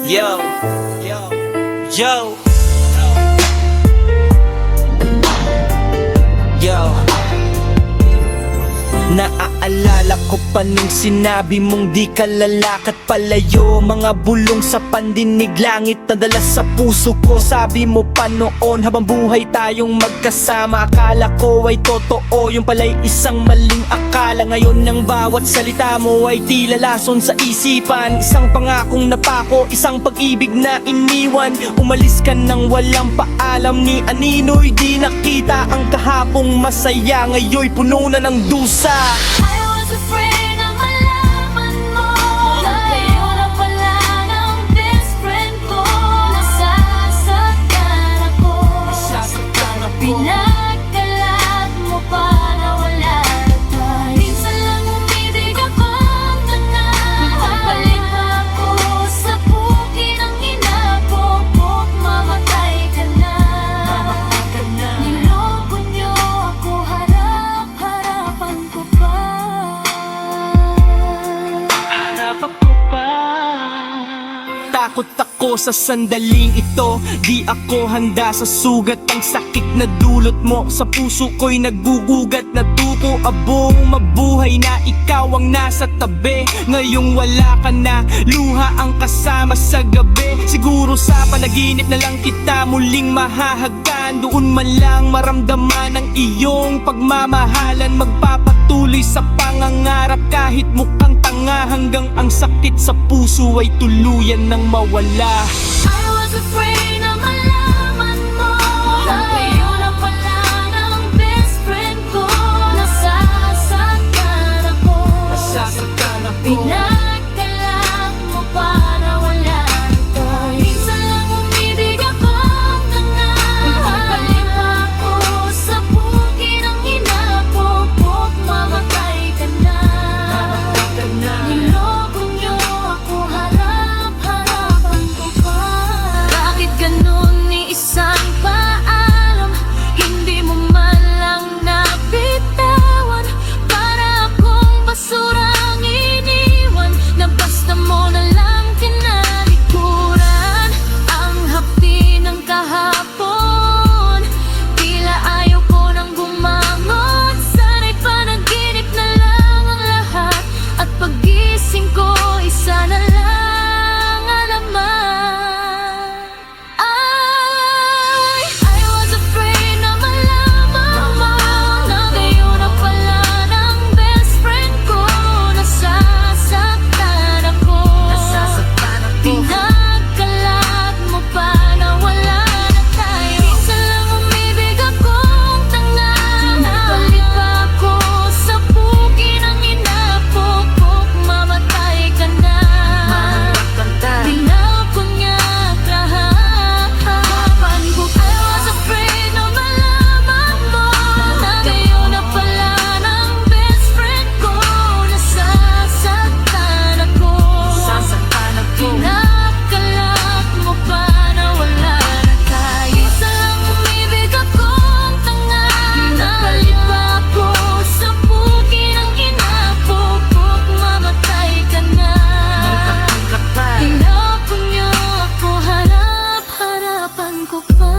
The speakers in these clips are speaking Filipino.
Yo, yo, yo. Naaalala ko pa nung sinabi mong di ka lalakad palayo. Mga bulong sa pandinig, langit na dala sa puso ko. Sabi mo pa noon habang buhay tayong magkasama. Akala ko ay totoo, yung pala'y isang maling akala. Ngayon ang bawat salita mo ay tila lason sa isipan. Isang pangakong napako, isang pag-ibig na iniwan. Umalis ka nang walang paalam, ni anino'y di nakita. Ang kahapong masaya ngayon'y puno na ng dusa. I was afraid na malaman mo na kayo na pala ng best friend ko. Nasasaktan ako, pinagkalat mo pa na wala na. Minsan lang umidig akong tanga. Nagpapalit ako sa bukid ng inabok. Mamatay ka na. Niloko niyo ako, harap-harapan ko pa. Takot ako sa sandaling ito, di ako handa sa sugat. Ang sakit na dulot mo sa puso ko'y naggugugat na duko. Abong mabuhay na ikaw ang nasa tabi. Ngayong wala ka na, luha ang kasama sa gabi. Siguro sa panaginip na lang kita muling mahahagkan. Doon man lang maramdaman ang iyong pagmamahalan. Magpapatuloy sa pangangarap kahit mukhang tanga, hanggang ang sakit sa puso ay tuluyan ng mawala. I was afraid na malaman mo na kayo na pala ng best friend ko. Nasasaktan ako, pinagkalat mo pa na wala ka. Minsan lang umidig akong tanga. Nagpapalit ako sa bukid ng inabok. Mamatay ka na. Niloko niyo ako, harap-harapan ko pa. Bakit ganun ni isang paalam? Hindi mo man lang nabitawan. Para akong basurang iniwan, na basta mo na lang tinalikuran. Ang hapdi ng kahapon, tila ayaw ko nang bumangon. Sana'y panaginip na lang ang lahat, at paggising ko isa na lang ang laman. I was afraid na malaman mo na kayo na pala ng best friend ko. Nasasaktan ako, pinagkalat mo pa na wala na tayo. Minsan lang umibig akong tanga. Nagpalit pa ako sa bukid ng inabok. Mamatay ka na. Tinapon niya kahapon ko. I was afraid na malaman mo na kayo na pala ng best friend ko. Nasasaktan ako, pinagkalat mo pa na wala na tayo. Minsan lang umibig akong tanga. Nagpalit pa ako sa bukid ng inabok. Mamatay ka na. Tinapon niyo ako, harap-harapan ko pa.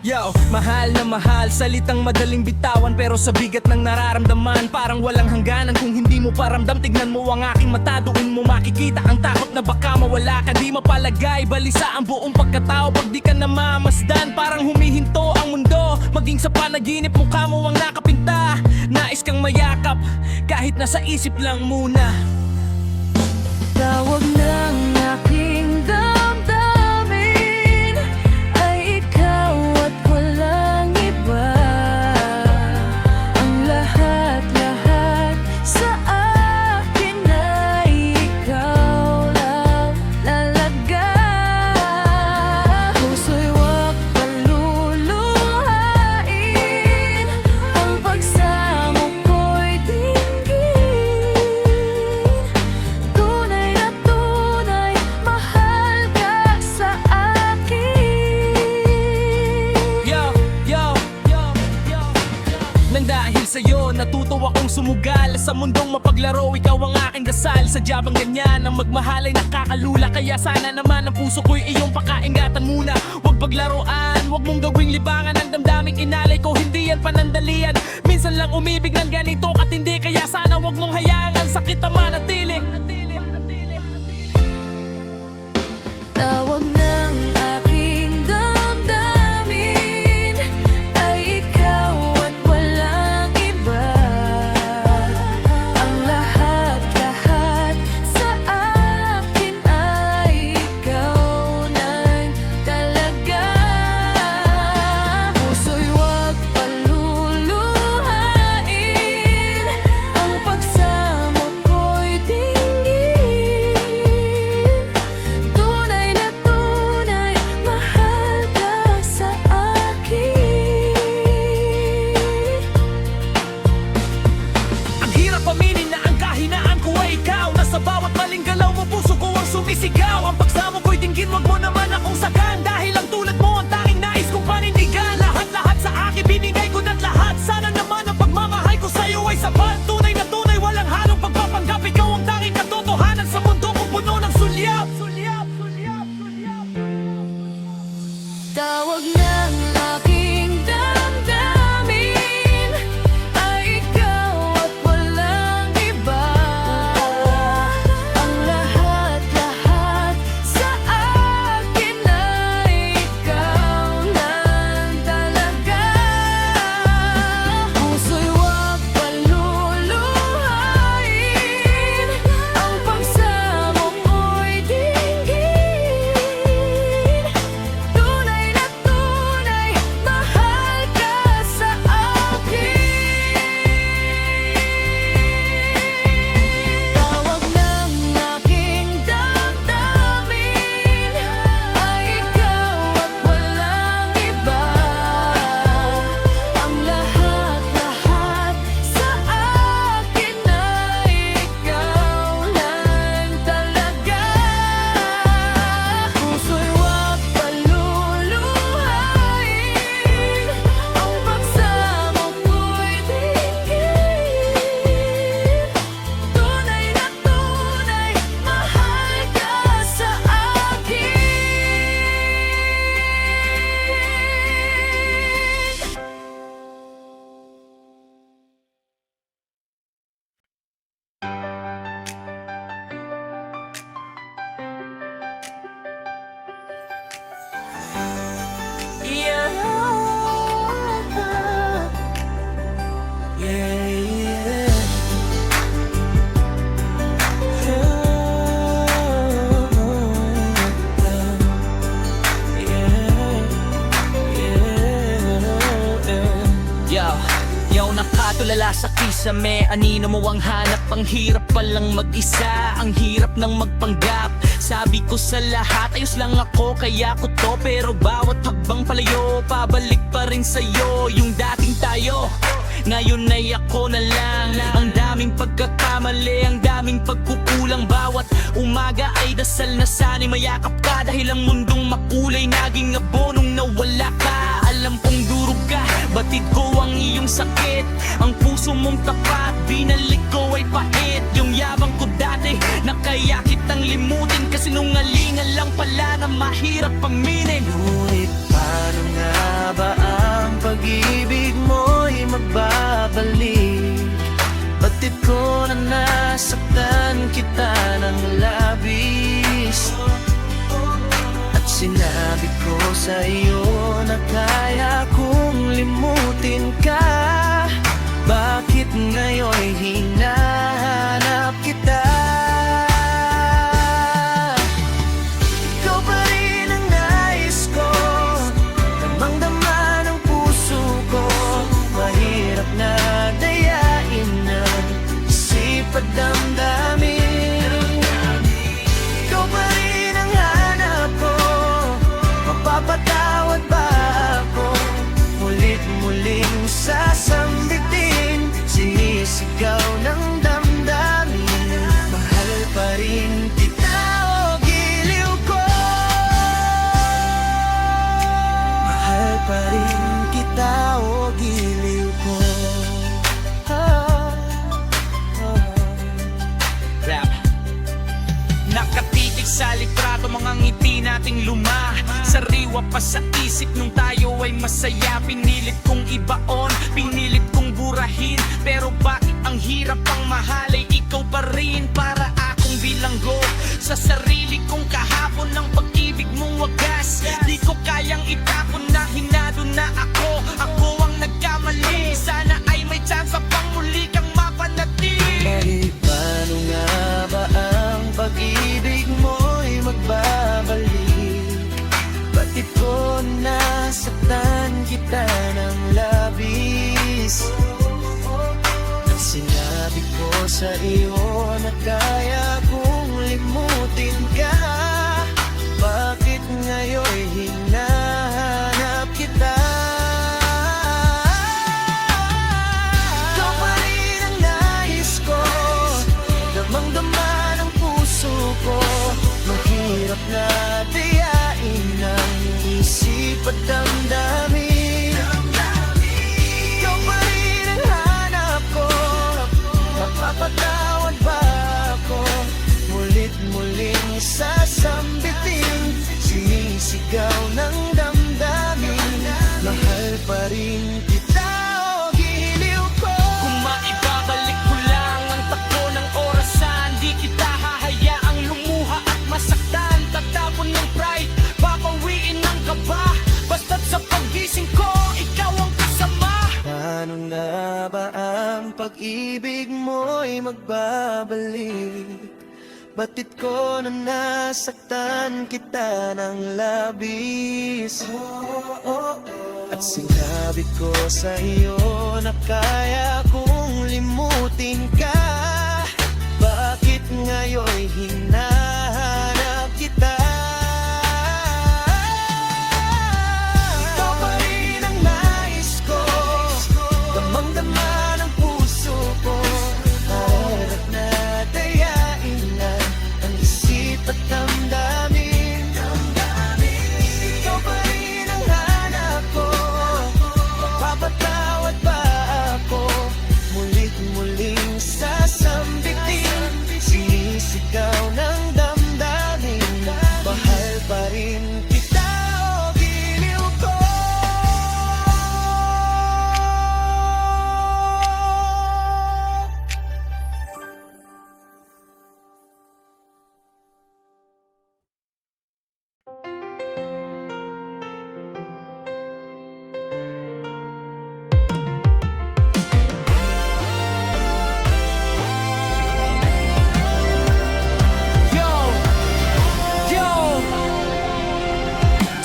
Yo, mahal na mahal, salitang madaling bitawan, pero sa bigat ng nararamdaman parang walang hangganan. Kung hindi mo paramdam, tignan mo ang aking mata. Doon mo makikita ang takot na baka mawala ka. Di mapalagay, balisa ang buong pagkatao. Pag di ka namamasdan, parang humihinto ang mundo. Maging sa panaginip, mukha mo ang nakapinta. Nais kang mayakap, kahit nasa isip lang muna. Tawag ng aking damdamin ay ikaw at walang iba. sumugal sa mundong mapaglaro, ikaw ang aking dasal. Sadya bang ganyan ang magmahal ay nakakalula? Kaya sana naman ang puso ko'y iyong pakaingatan muna. Huwag paglaruan, huwag mong gawing libangan ang damdaming inalay ko, hindi yan panandalian. Minsan lang umibig ng ganito katindi, kaya sana huwag mong hayaan ang sakit na manatili. Tawag ng aking damdamin ay ikaw at walang iba. Ang lahat-lahat sa akin ay ikaw nang talaga. Puso'y huwag paluluhain, ang pagsamo ko'y dinggin. Tunay na tunay, mahal ka sa akin. Ang hirap aminin na ang kahinaan ko ay ikaw. Nasa bawat maling galaw mo, puso ko ang sumisigaw. Ang pagsamo ko'y dinggin, wag mo naman akong sagan. Dahil ang tulad mo ang tanging nais kong panindigan. Lahat-lahat sa akin binigay ko na't lahat. Sana naman ang pagmamahal ko sa'yo ay sapat. Tunay na tunay, walang halong pagpapanggap. Ikaw ang tanging katotohanan sa mundo kong puno ng sulyap. Tawag ng aking damdamin ay ikaw at walang iba. Ang lahat-lahat sa akin ay ikaw nang talaga. Puso'y huwag paluluhain, ang pagsamo ko'y dinggin. Tunay na tunay, mahal ka sa akin. Tawag ng aking damdamin ay ikaw at walang iba. Ang lahat-lahat sa akin ay ikaw lang talaga. Puso'y huwag paluluhain, ang pagsamo ko'y dinggin. Tunay na tunay, mahal ka sa akin. Yo, nakatulala sa kisame. Anino mo ang hanap? Ang hirap palang mag-isa, ang hirap ng magpanggap. Sabi ko sa lahat, ayos lang ako, kaya ko to. Pero bawat hakbang palayo, pabalik pa rin sa'yo. Yung dating tayo, ngayon ay ako na lang. Ang daming pagkakamali, ang daming pagkukulang. Bawat umaga ay dasal na sana'y mayakap ka. Dahil ang mundong makulay naging abo nung nawala ka. Alam kong durog ka, batid ko ang iyong sakit. Ang puso mong tapat, binalik ko ay pait. Yung yabang ko dati, na kaya kitang limutin. Kasi nungalingan lang pala na mahirap paminin. Ngunit paano nga ba ang pag-ibig mo'y magbabalik? Batid ko na nasaktan kita ng labis. At sinabi ko sa iyo na kaya kong limutin ka. Bakit ngayon'y hinahanap kita? Ikaw pa rin ang nais ko, damang-dama ng puso ko. Mahirap na dayain ng isip at damdamin. Ikaw pa rin ang hanap ko, mapapatawad ba ako? Mulit-muling sasambitin, sinisigaw ng damdamin. sariwa pa sa isip nung tayo ay masaya. Pinilit kong ibaon, pinilit kong burahin, pero bakit ang hirap ang mahalay? Ikaw pa rin para akong bilanggo sa sarili kong kahapon ng pag-ibig mong wagas. Di ko kayang itapon na hinado na ako ang nagkamali. Sana ay may chance pang muli kang mapanatili. Bakit paano nga ba ang pag-ibig mo'y magbabalik? Bakit ko nasaktan kita ng labis? At sinabi ko sa iyo na kaya kong limutin ka. Bakit ngayon hinahanap kita? Ikaw pa rin ang nais ko, damang-dama ng puso ko. Mahirap na dayain ang isip at damdamin. Ikaw pa rin ang hanap ko, mapapatawad ba ako? Mulit-muling sasambitin, sinisigaw ng damdamin. Mahal pa rin kita o giliw ko. Kung maibabalik ko lang ang takbo ng orasan, di kita hahayaang lumuha at masaktan. Tatapon ng pride, papawiin ng kaba, basta't sa paggising ko, ikaw ang kasama. Paano na ba ang pag-ibig mo'y magbabalik? Batit ko na nasaktan kita ng labis. At sinabi ko sa iyo na kaya kong limutin ka. Bakit ngayon hinahanap kita? Ikaw pa rin ang nais ko, damang-dama ng puso ko. Harap na dayain na ang isip at damdamin. Ikaw pa rin ang hanap ko, mapapatawad ba ako? Mulit-muling sasambitin, sinisigaw ng damdamin. Mahal pa rin kita o giliw ko.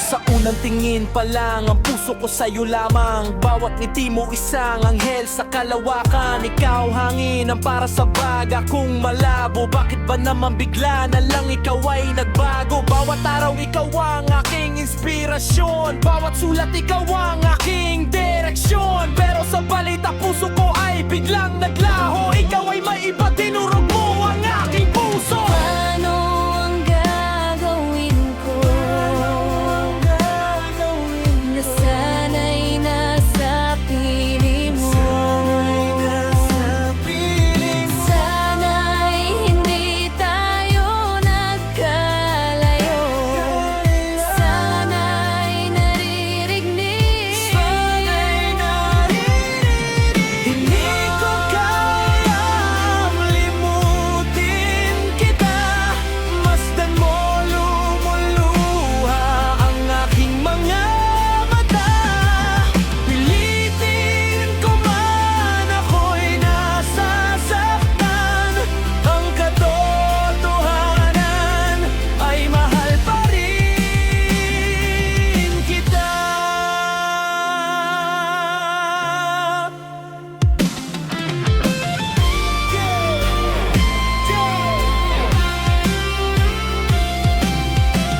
Sa unang tingin pa lang, ang puso ko sa'yo lamang. Bawat ngiti mo isang anghel sa kalawakan. Ikaw hangin ang para sa baga kung malabo. Bakit ba naman bigla na lang ikaw ay nagbago? Bawat araw ikaw ang aking inspirasyon, bawat sulat ikaw ang aking direksyon. Pero sa balita puso ko ay biglang naglaho. Ikaw ay may iba, tinurog mo ang aking puso. Paano ang gagawin ko na sana'y nasa piling mo? Sana'y hindi tayo nagkalayo. Sana'y naririnig. Hindi ko kayang limutin kita. Masdan mo lumuluha ang aking mga mata. Pilitin ko man ako'y nasasaktan. Ang katotohanan ay mahal pa rin kita.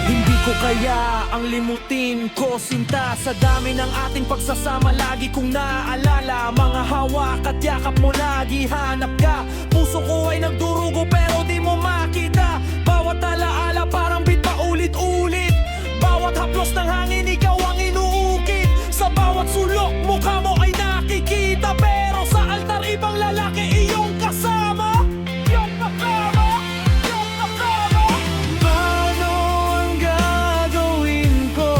Hindi ko kaya ang limutin ko, sinta. Sa dami ng ating pagsasama, lagi kong naaalala mga hawak at yakap mo, lagi hanap ka. Puso ko ay nagdurugo pero di mo makita. Bawat alaala parang bit pa ulit-ulit. Bawat haplos ng hangin ikaw ang inuukit. Sa bawat sulok mukha mo ay nakikita. Pero sa altar ibang lalaki iyong kasama. Iyong kasama. Iyong kasama. Paano ang gagawin ko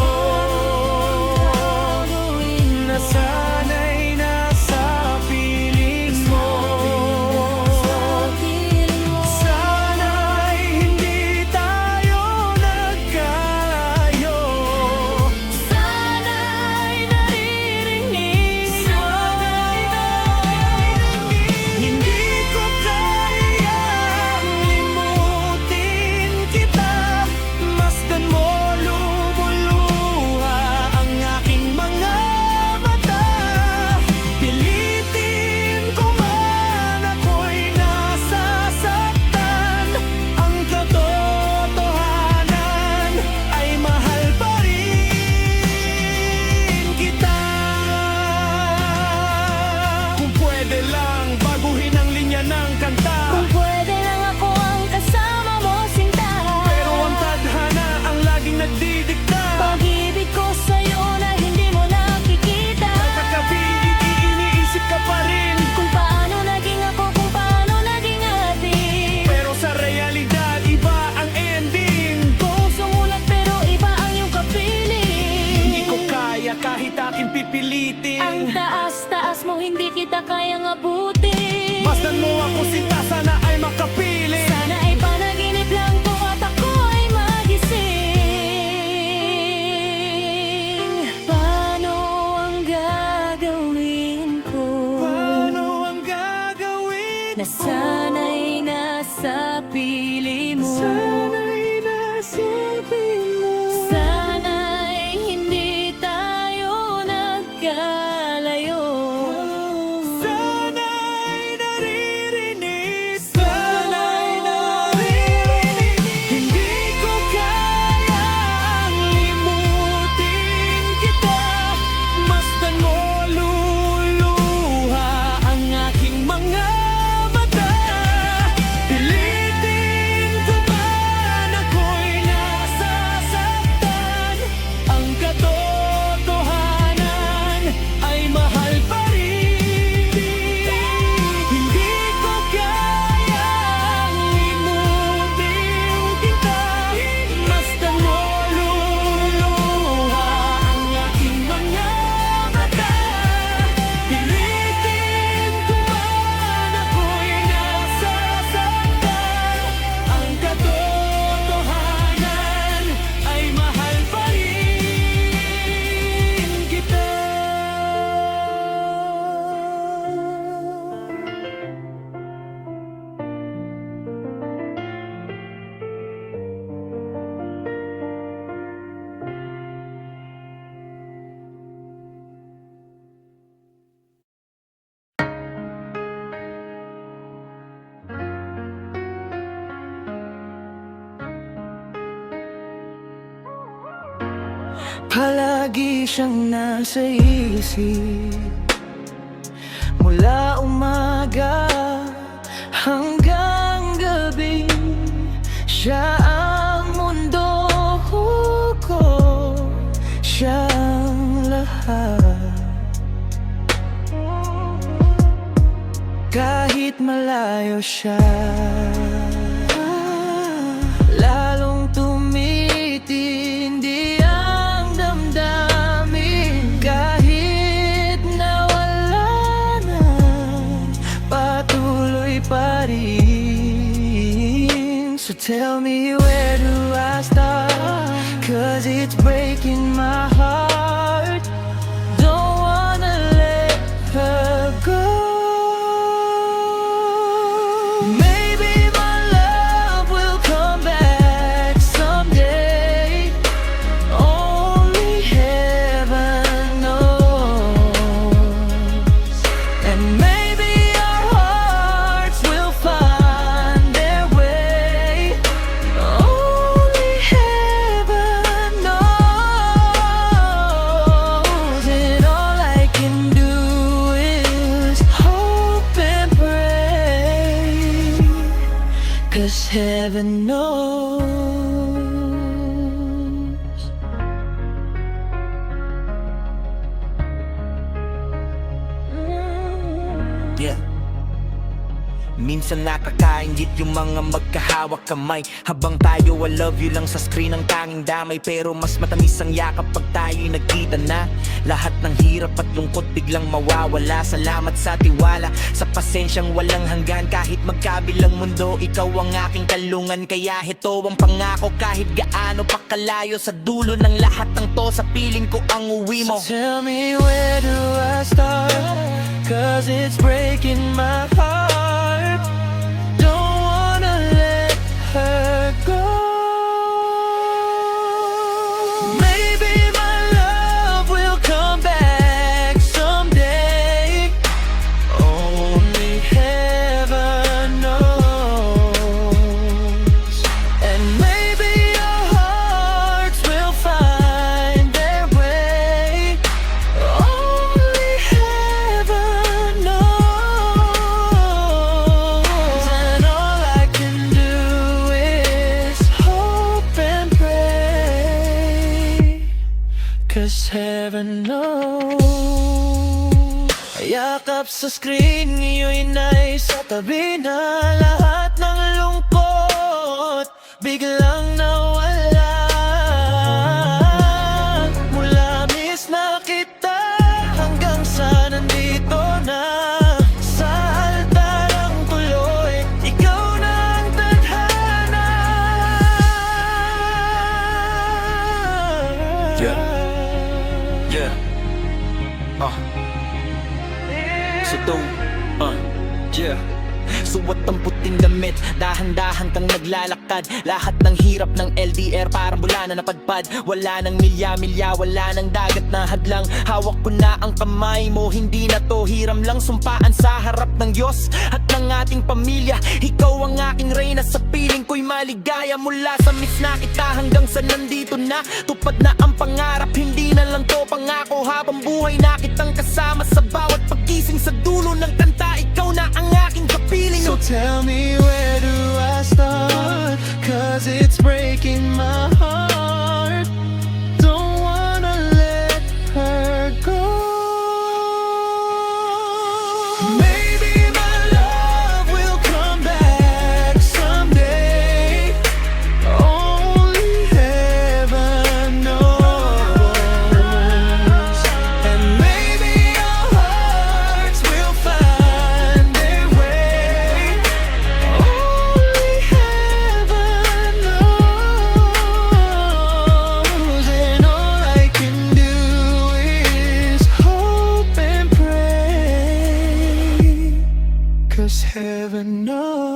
pipilitin. Ang taas-taas mo, hindi kita kayang abutin. Masdan mo ako sinta, sana ay makapili. Sana ay panaginip lang to at ako ay magising. Paano ang gagawin ko? Paano ang gagawin ko? Nasana'y nasa pili mo. Sana'y nasipin mo. Sana'y hindi tayo nagkalayo. Sana'y naririnig. Sana'y naririnig. Hindi ko kayang limutin kita. Masdan mo luluha ang aking mga mata. Pilitin ko man ako'y nasasaktan. Ang katotohanan ay mahal pa rin. Hindi ko kayang limutin kita. Masdan mo luluha ang aking mga mata. Pilitin ko man ako'y nasasaktan. Ang katotohanan ay mahal pa rin kita. Palagi siyang nasa isip, mula umaga hanggang gabi. Siya ang mundo ko, siya ang lahat. Kahit malayo siya, lalong tumitindi ang damdamin. Kahit nawala na, patuloy pa rin. So tell me, where do I start? 'Cause it's breaking my heart. Don't wanna let her go. Maybe my love will come back someday. Only heaven knows. And maybe our hearts will find their way. Only heaven knows. And all I can do is hope and pray, 'cause heaven knows. Yeah. Minsan nakakaingit yung mga magkahawak kamay, habang tayo I love you lang sa screen ang tanging damay. Pero mas matamis ang yakap pag tayo'y nagkita na. Lahat ng hirap at lungkot biglang mawawala. Salamat sa tiwala, sa pasensyang walang hanggan. Kahit magkabilang mundo, ikaw ang aking kalungan. Kaya ito ang pangako, kahit gaano pa kalayo. Sa dulo ng lahat ng to, sa piling ko ang uwi mo. So tell me, where do I start? 'Cause it's breaking my heart. Don't wanna let her go. Maybe my love will come back someday. Only heaven knows. And maybe our hearts will find their way. Only heaven knows. And all I can do is hope and pray, 'cause heaven knows. Yakap sa screen, ngayon ay sa tabi na. Lahat ng lungkot biglang nawala. Mula miss na kita, Yeah. So do, yeah. Suot ang puting damit, dahan-dahan kang naglalakad. Lahat ng hirap ng LDR parang bula na napadpad. Wala nang milya-milya, wala nang dagat na hadlang. Hawak ko na ang kamay mo, hindi na to hiram lang. Sumpaan sa harap ng Diyos at ng ating pamilya. Ikaw ang aking reyna, sa piling ko'y maligaya. Mula sa miss na kita hanggang sa nandito na. Tupad na ang pangarap, hindi na lang to pangako. Habang buhay na kitang kasama sa bawat pagising. Sa dulo ng kanta, ikaw na ang aking kapiling. So tell me, where do I start? 'Cause it's breaking my heart. Don't wanna let her go. Maybe my love will come back someday. Only heaven knows. And maybe our hearts will find their way. Only heaven knows. And all I can do is hope and pray. 'Cause heaven knows.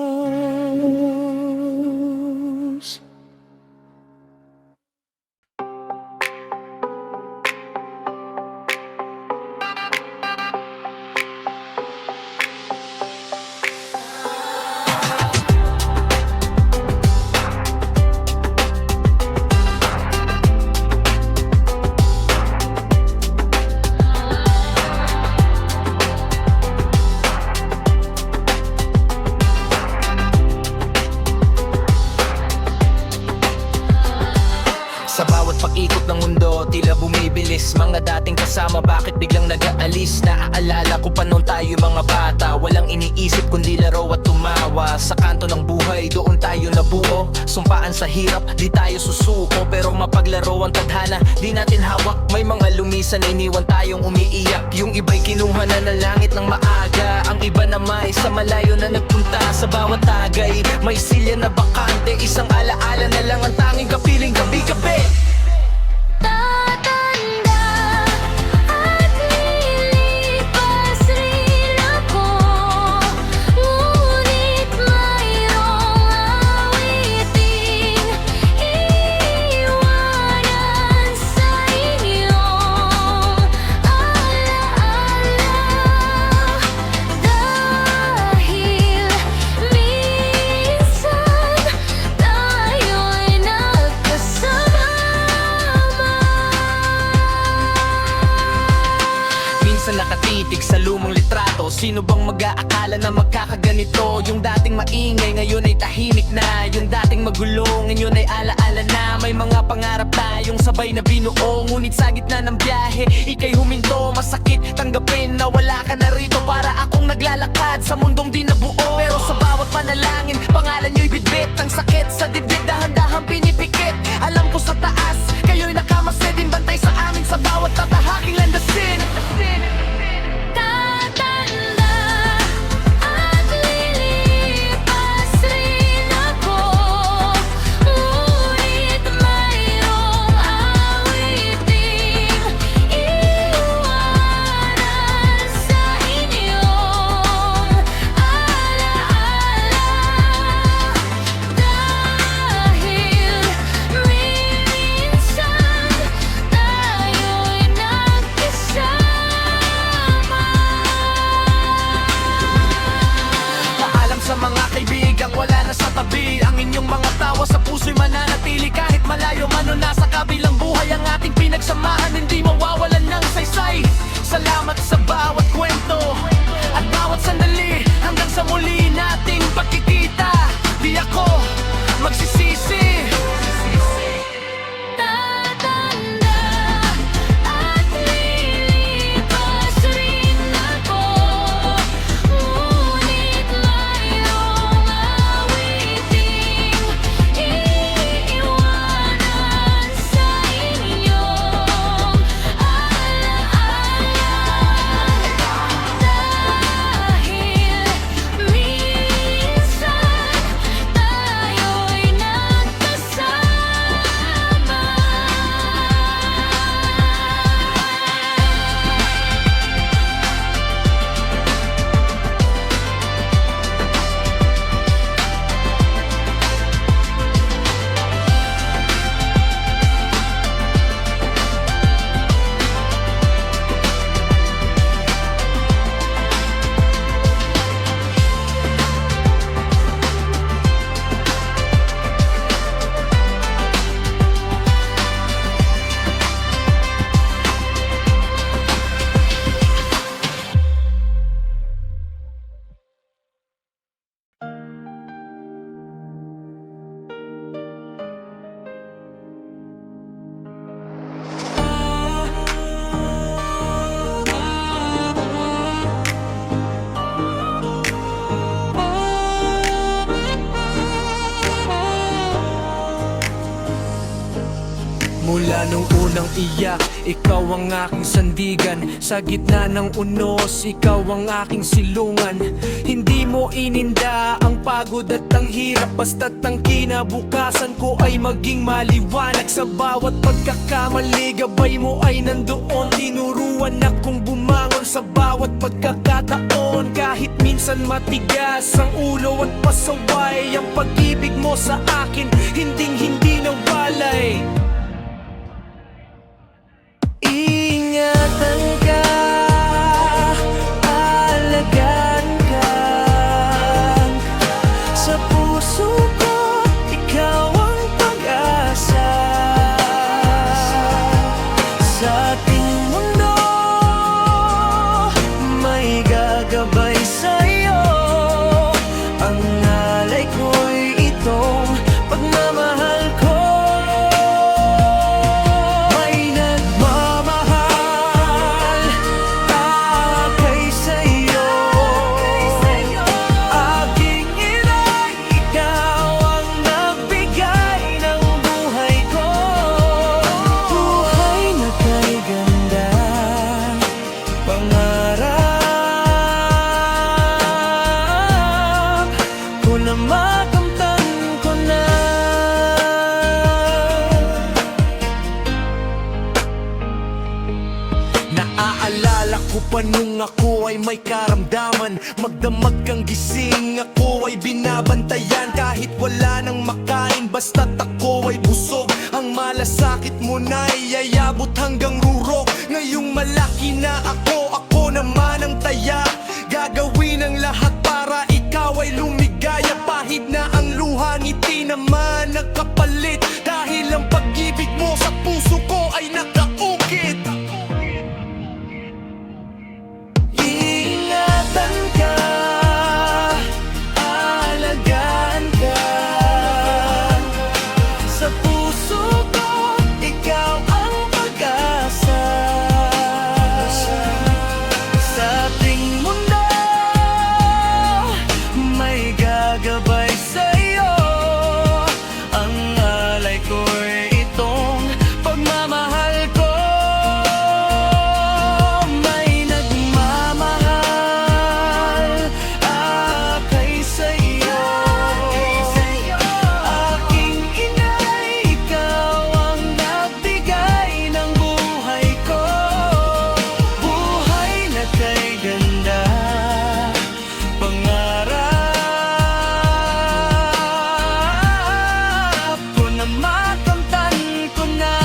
Sa bawat pag-ikot ng mundo, tila bumibilis. Mga dating kasama, bakit biglang nag-aalis? Naaalala ko pa noon tayo mga bata. Walang iniisip kundi laro at tumawa. Sa kanto ng buhay, doon tayo nabuo. Sumpaan sa hirap, di tayo susuko. Pero mapaglaro ang tadhana, di natin hawak. May mga lumisan, iniwan tayong umiiyak. Yung iba'y kinuha na ng langit ng maaga. Ang iba na may sa malayo na nagpunta. Sa bawat tagay, may silya na bakante. Isang alaala na lang ang tanging kapiling gabi-gabi. Tatanda at lilipas rin ako. Ngunit mayroong awiting iiwanan sa inyong alaala. Dahil minsan tayo'y nagkasama. Minsan nakatitig sa lumang litrato. Sino bang mag-aakala na magkakaganito? Yung dating maingay, ngayon ay tahimik na. Yung dating magulo, ngayon ay alaala na. May mga pangarap tayong sabay na binuo. Ngunit sa gitna ng biyahe, ika'y huminto. Masakit tanggapin na wala ka na rito. Para akong naglalakad sa mundong di nabuo. Pero sa bawat panalangin, pangalan nyo'y bitbit. Ang sakit sa dibdib, dahan-dahan pinipikit. Alam ko sa taas, kayo'y nakamasidin. Bantay sa amin sa bawat tatahaking landasin. Tatanda at lilipas rin ako. Ngunit mayroong awiting iiwanan sa inyong alaala. Simula nung unang iyak, ikaw ang aking sandigan. Sa gitna ng unos, ikaw ang aking silungan. Hindi mo ininda ang pagod at ang hirap, basta't ang kinabukasan ko ay maging maliwanag. Sa bawat pagkakamali, gabay mo ay nandoon. Tinuruan akong bumangon sa bawat pagkakataon. Kahit minsan matigas ang ulo at pasaway, ang pag-ibig mo sa akin hinding-hindi nawalay. Ingatan ka, alagaan ka. Sa puso ko, ikaw ang pag-asa. Sa ating mundo, may gagabay sa'yo. Ang alay ko'y itong pagmamahal ko. May nagmamahal akay sa'yo. Aking inay, ikaw ang nagbigay ng buhay ko. Buhay na kay ganda, pangarap ko na makamtan ko na. Naaalala ko pa nung ako ay may karamdaman. Magdamag kang gising, ako ay binabantayan. Kahit wala nang makain, basta't ako ay busog. Ang malasakit mo na iayabot hanggang rurok. Ngayong malaki na ako naman ang taya. Gagawin ang lahat para ikaw ay lumigaya. Pahid na ang luha, ngiti naman ang kapalit. Dahil ang pag-ibig mo sa puso ko ay nakaukit. Ingatan ka, alagaan ka. Sa puso ko, ikaw ang pag-asa. Sa ating mundo, may gagabay sa'yo. Ang alay ko'y itong pagmamahal ko. May nagmamahal akay sa'yo. Aking inay, ikaw ang nagbigay ng buhay ko. Buhay na kay ganda, pangarap ko na makamtan ko na.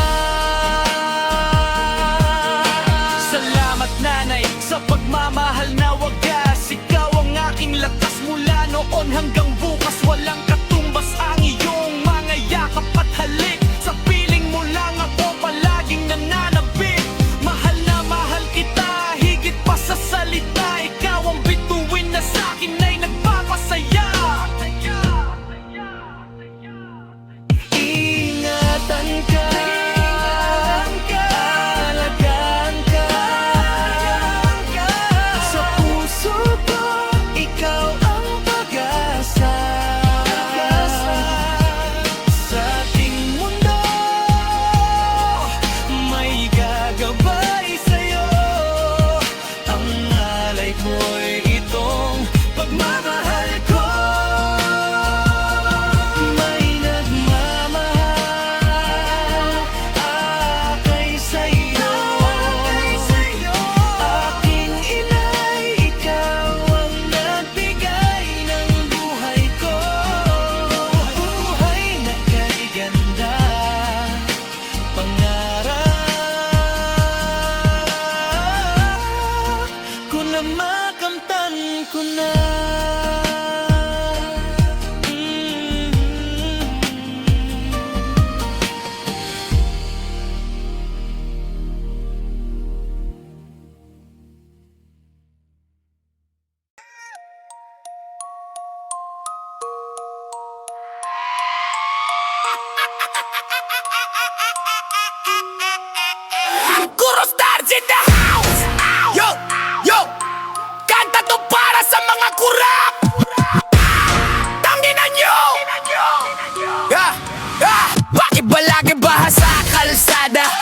Salamat nanay sa pagmamahal na wagas. Ikaw ang aking lakas mula noon hanggang bukas. Walang katumbas ang iyong mga yakap at halik. Sa piling mo lang ako palaging nananabik. Mahal na mahal kita, higit pa sa salita. Ikaw ang bituin na sa'kin ay nagpapasaya. Ingatan ka, alagaan ka. Sa puso ko, ikaw ang pag-asa. Sa ating mundo, may gagabay sa'yo. Ang alay ko'y itong pagmamahal ko. May nagmamahal akay sa'yo. Aking inay, ikaw ang nagbigay ng buhay ko. Buhay na kay ganda, pangarap ko na makamtan ko na. Guru Stars in the house! Yo! Yo! Kanta to para sa mga kurap! Tanginan nyo! Pakibalagi baha sa kalsada.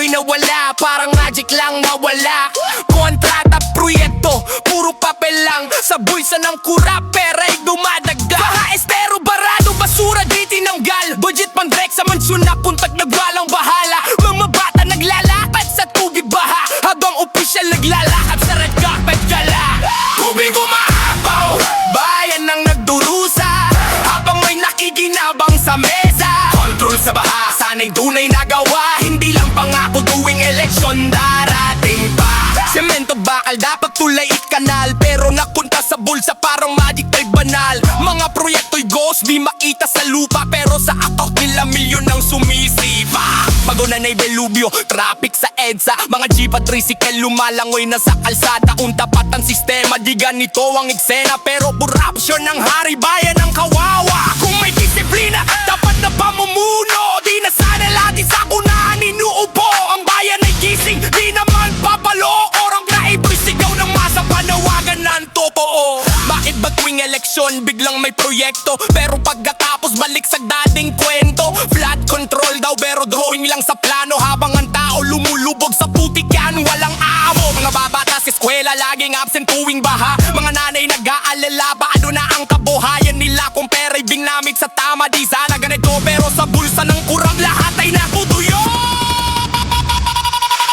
di nawala, parang magic lang mawala. Kontrata, proyekto, puro papel lang. Sa bulsa ng kurap, pera'y dumadagdag. Baha, estero, barado, basura, di tinanggal. Budget pang direct sa mansyon na puntag nagwalang bahala. Mga bata naglalakad sa tubig baha, habang opisyal naglalakad sa red carpet gala. Tubig umaapaw, bayan ang nagdurusa, habang may nakikinabang sa mesa. Control sa baha, sana'y tunay na gawa. Hindi lang pangako tuwing eleksyon, darating pa. Semento bakal, dapat tulay kanal, pero nakunta sa bulsa parang magic ay banal. Mga proyekto'y ghost, di makita sa lupa, pero sa account nila milyon ang sumisipa. Pagona na'y delubyo, traffic sa EDSA, mga jeep at tricycle lumalangoy na sa kalsada. Untapat ang sistema, di ganito ang eksena, pero corruption ng hari, bayan ang kawawa. Kung may disiplina, dapat na pamumuno, di na sana lagi sa kunahan inuupo. Ang bayan ay gising, di naman papalo. Orang na ibo'y sigaw ng masa, panawagan ng totoo. Bakit ba tuwing eleksyon biglang may proyekto, pero pagkatapos balik sa dating kwento? Flood control daw pero drawing lang sa plano, habang ang tao lumulubog sa putik yan, walang amo. Mga babata sa eskwela laging absent tuwing baha, mga nanay nag-aalala, paano na ang kabuhayan nila kung pera'y binamit sa tama? Di sana ganito, pero sa bulsa ng kurang lahat ay natutuyo.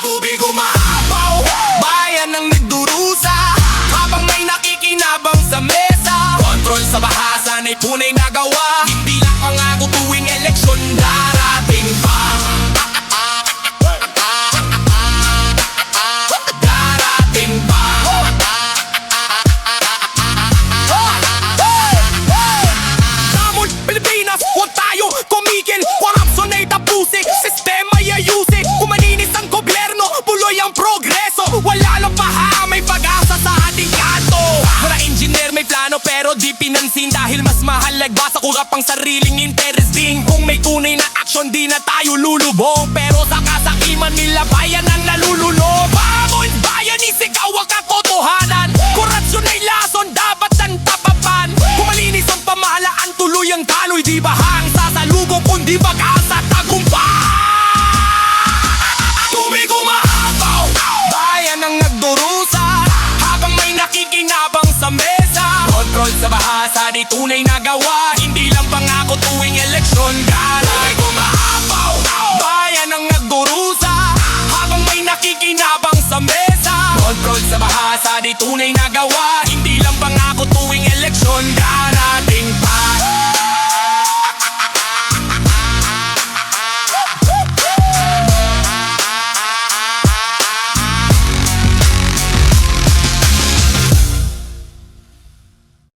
Tubig umaapaw, bayan ang nagdurusa, habang may nakikinabang sa mesa. Control sa baha, sana'y tunay na gawa. Hindi lang pangako tuwing eleksyon, darating pa. Darating pa. Samon, Pilipinas, huwag tayo kumikil. Korupsyon ay tapusin, sistema'y ayusin. Kung maninis ang gobyerno, puloy ang progreso. Wala lang paha, may pag-asa sa ating kanto. Mga engineer may plano pero di pinansin, dahil mas mahalaga sa kurap ang sariling interes din. Kung may tunay na aksyon, di na tayo lulubog, pero sa kasakiman nila bayan ang nalulunod. Bangon bayan, isigaw ang katotohanan. Korupsyon ay lason, dapat ang tapapan. Kung malinis ang pamahalaan, tuloy ang taloy, di bahang sasalubong, kundi pag-asa tagumpay. Tubig umaapaw, bayan ang nagdurusa, habang may nakikinabang sa mesa. Control sa baha, sana'y tunay na gawa. Hindi lang pangako tuwing eleksyon, gala. Tubig umaapaw, bayan ang nagdurusa, habang may nakikinabang sa mesa. Control sa baha, sana'y tunay na gawa.